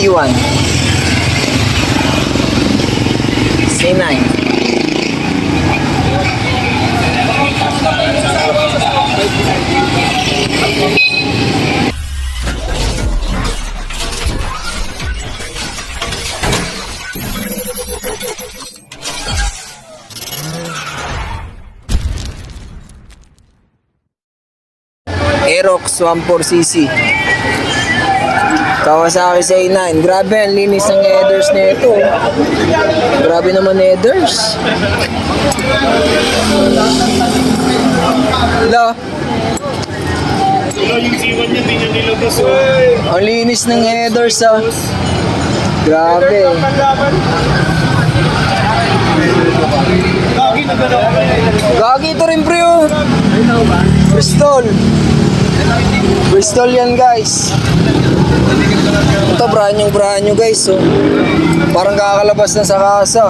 C1. C9. Aerox 14cc. Kawasaki C9. Grabe, ang linis ng headers na ito. Grabe naman headers. Hello? Ang linis ng headers, ah. Grabe. Gagi ito rin, pre, oh. Bristol. Bristol yan, guys. Ito, brand new guys, oh. Parang kakalabas na sa kasa.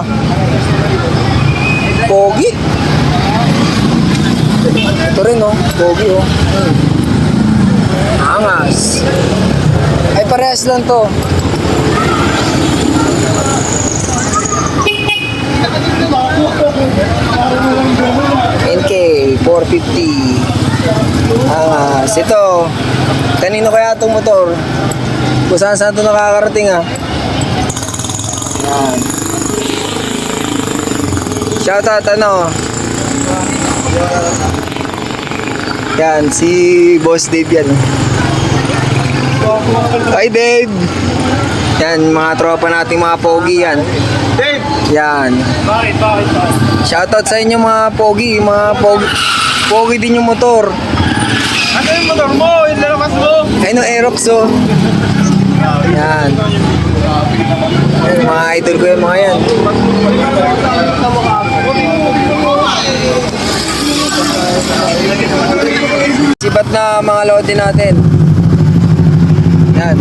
Pogi. Ito rin, oh. Pogi, oh. Angas. Ay, parehas lang to. NK 450. Angas. Ito, kanino kaya itong motor? Kung saan ito nakakarating, ah. Yan. Shoutout, ano? Yan, si Boss Dave yan. Hi, Dave! Yan, mga tropa nating mga pogi yan. Dave! Yan. Bakit? Shoutout sa inyo mga pogi. Mga pogi din yung motor. Ano yung motor mo? Yung lalakas mo? Ayun ang Aerox, oh. Yan. Ayun, mga idol ko yung mga yan. Sipat na mga lote natin. Yan.